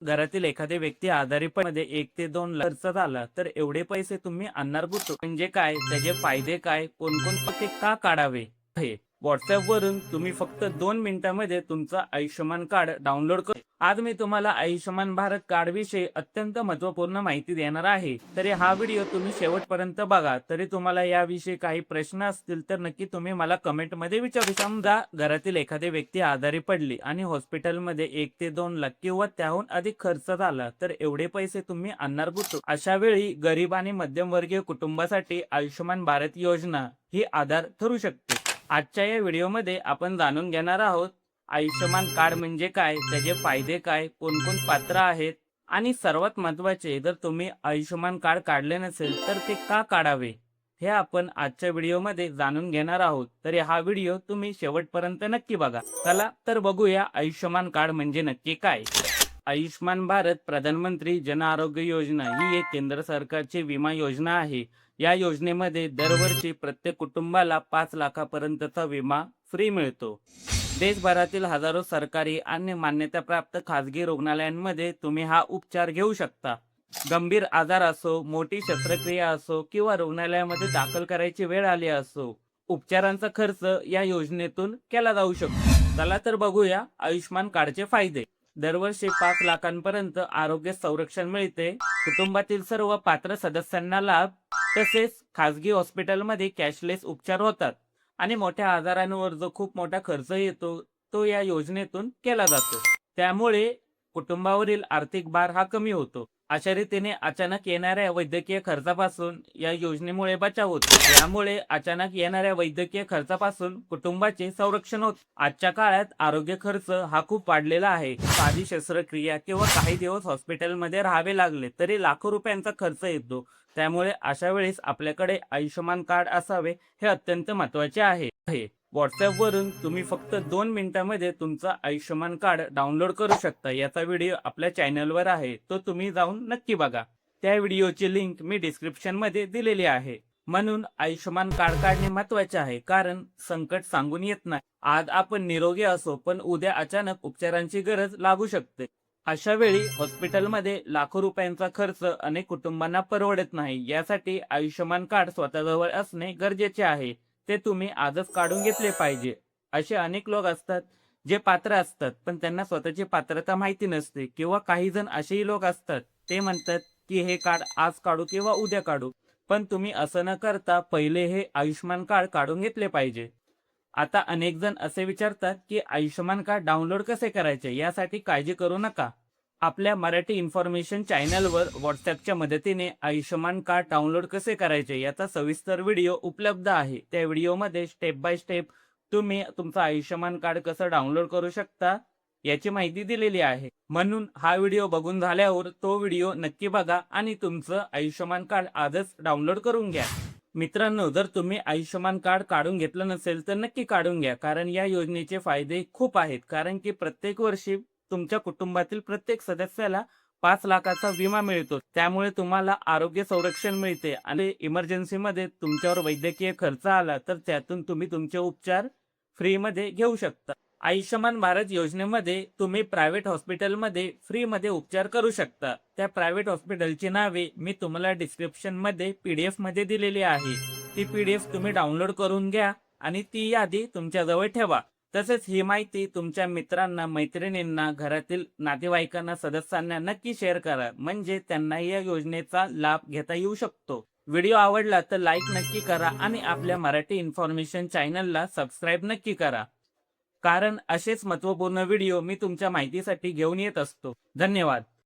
घरातील एखादी व्यक्ती आजारी मध्ये 1 ते 2 लाख खर्च झाला तर एवढे पैसे तुम्ही आणणार कुठून? म्हणजे काय, त्याचे फायदे काय, कोणकोणते का काढावे हे व्हॉट्सअप वरून तुम्ही फक्त 2 मिनिटांमध्ये तुमचं आयुष्यमान कार्ड डाउनलोड करू. आज मी तुम्हाला आयुष्यमान भारत कार्ड विषयी अत्यंत महत्त्वपूर्ण माहिती देणार आहे. तरी हा व्हिडिओ तुम्ही शेवटपर्यंत बघा. तरी तुम्हाला याविषयी काही प्रश्न असतील तर नक्की तुम्ही मला कमेंटमध्ये विचारू. समजा घरातील एखादी व्यक्ती आजारी पडली आणि हॉस्पिटलमध्ये 1 ते 2 लाख किंवा त्याहून अधिक खर्च झाला तर एवढे पैसे तुम्ही आणणार कुठून? अशा वेळी गरीब आणि मध्यमवर्गीय कुटुंबासाठी आयुष्यमान भारत योजना ही आधार ठरू शकते. आजच्या या व्हिडिओमध्ये आपण जाणून घेणार आहोत आयुष्यमान कार्ड म्हणजे काय, त्याचे फायदे काय, कोण पात्र आहेत आणि सर्वात महत्त्वाचे, जर तुम्ही आयुष्यमान कार्ड काढले नसेल तर ते का काढावे हे आपण आजच्या व्हिडिओमध्ये जाणून घेणार आहोत. तरी हा व्हिडिओ तुम्ही शेवटपर्यंत नक्की बघा. चला तर बघूया आयुष्यमान कार्ड म्हणजे नक्की काय. आयुष्यमान भारत प्रधानमंत्री जन आरोग्य योजना ही एक केंद्र सरकारची विमा योजना आहे. या योजनेमध्ये दरवर्षी प्रत्येक कुटुंबाला 5 लाखापर्यंतचा विमा फ्री मिळतो. देशभरातील हजारो सरकारी आणि मान्यताप्राप्त खाजगी रुग्णालयांमध्ये तुम्ही हा उपचार घेऊ शकता. गंभीर आजार असो, मोठी शस्त्रक्रिया असो किंवा रुग्णालयामध्ये दाखल करायची वेळ आली असो, उपचारांचा खर्च या योजनेतून केला जाऊ शकतो. चला तर बघूया आयुष्यमान कार्डचे फायदे. दरवर्षी 5 लाखांपर्यंत आरोग्य संरक्षण मिळते. कुटुंबातील सर्व पात्र सदस्यांना लाभ. तसेच खाजगी हॉस्पिटलमध्ये कॅशलेस उपचार होतात आणि मोठ्या आजारांवर जो खूप मोठा खर्च येतो तो या योजनेतून केला जातो. त्यामुळे कुटुंबावरील आर्थिक भार हा कमी होतो. अशा रीतीने अचानक येणाऱ्या वैद्यकीय खर्चापासून या योजनेमुळे बचाव होतो. यामुळे अचानक येणाऱ्या वैद्यकीय खर्चापासून कुटुंबाचे संरक्षण होते. आजच्या काळात आरोग्य खर्च हा खूप वाढलेला आहे. साधी शस्त्रक्रिया किंवा काही दिवस हॉस्पिटलमध्ये राहावे लागले तरी लाखो रुपयांचा खर्च येतो. त्यामुळे अशा वेळेस आपल्याकडे आयुष्यमान कार्ड असावे हे अत्यंत महत्त्वाचे आहे. व्हॉट्सअप वरून तुम्ही फक्त 2 मिनिटांमध्ये तुमचं आयुष्यमान कार्ड डाउनलोड करू शकता. याचा व्हिडिओ आपल्या चॅनलवर आहे, तो तुम्ही जाऊन नक्की बघा. त्या व्हिडिओची लिंक मी डिस्क्रिप्शनमध्ये दिलेली आहे. म्हणून आयुष्यमान कार्ड काढणे महत्त्वाचे आहे, कारण संकट सांगून येत नाही. आज आपण निरोगी असो पण उद्या अचानक उपचारांची गरज लागू शकते. अशा वेळी हॉस्पिटलमध्ये लाखो रुपयांचा खर्च अनेक कुटुंबांना परवडत नाही. यासाठी आयुष्यमान कार्ड स्वतःजवळ असणे गरजेचे आहे. ते तुम्ही आजच काढून घेतले पाहिजे. असे अनेक लोक असतात जे पात्र असतात पण त्यांना स्वतःची पात्रता माहिती नसते, किंवा काही जण असेही लोक असतात ते म्हणतात की हे कार्ड आज काढू किंवा उद्या काढू. पण तुम्ही असं न करता पहिले हे आयुष्यमान कार्ड काढून घेतले पाहिजे. आता अनेक जण असे विचारतात की आयुष्यमान कार्ड डाउनलोड कसे करायचे. यासाठी काळजी करू नका. आपल्या मराठी इन्फॉर्मेशन चॅनलवर व्हॉट्सअपच्या मदतीने आयुष्यमान कार्ड डाउनलोड कसे करायचे याचा सविस्तर व्हिडिओ उपलब्ध आहे. त्या व्हिडिओमध्ये स्टेप बाय स्टेप तुम्ही तुमचं आयुष्यमान कार्ड कसं डाउनलोड करू शकता याची माहिती दिलेली आहे. म्हणून हा व्हिडिओ बघून झाल्यावर तो व्हिडिओ नक्की बघा आणि तुमचं आयुष्यमान कार्ड आजच डाउनलोड करून घ्या. मित्रांनो, जर तुम्ही आयुष्यमान कार्ड काढून घेतलं नसेल तर नक्की काढून घ्या, कारण या योजनेचे फायदे खूप आहेत. कारण की प्रत्येक वर्षी तुमच्या कुटुंबातील प्रत्येक सदस्याला 5 लाखाचा विमा मिळतो. त्यामुळे तुम्हाला आरोग्य संरक्षण मिळते आणि इमर्जन्सीमध्ये तुमच्यावर वैद्यकीय खर्च आला तर त्यातून तुम्ही तुमचे उपचार फ्रीमध्ये घेऊ शकता. आयुष्यमान भारत योजनेमध्ये तुम्ही प्रायव्हेट हॉस्पिटलमध्ये फ्रीमध्ये उपचार करू शकता. त्या प्रायव्हेट हॉस्पिटलची नावे मी तुम्हाला डिस्क्रिप्शनमध्ये PDF मध्ये दिलेली आहे. ती PDF तुम्ही डाउनलोड करून घ्या आणि ती यादी तुमच्याजवळ ठेवा. तसेच ही माहिती तुमच्या मित्रांना, मैत्रिणींना, घरातील नातेवाईकांना, सदस्यांना नक्की शेअर करा, म्हणजे त्यांनाही या योजनेचा लाभ घेता येऊ शकतो. व्हिडिओ आवडला तर लाईक नक्की करा आणि आपल्या मराठी इन्फॉर्मेशन चॅनलला सबस्क्राईब नक्की करा, कारण असेच महत्त्वपूर्ण व्हिडिओ मी तुमच्या माहितीसाठी घेऊन येत असतो. धन्यवाद.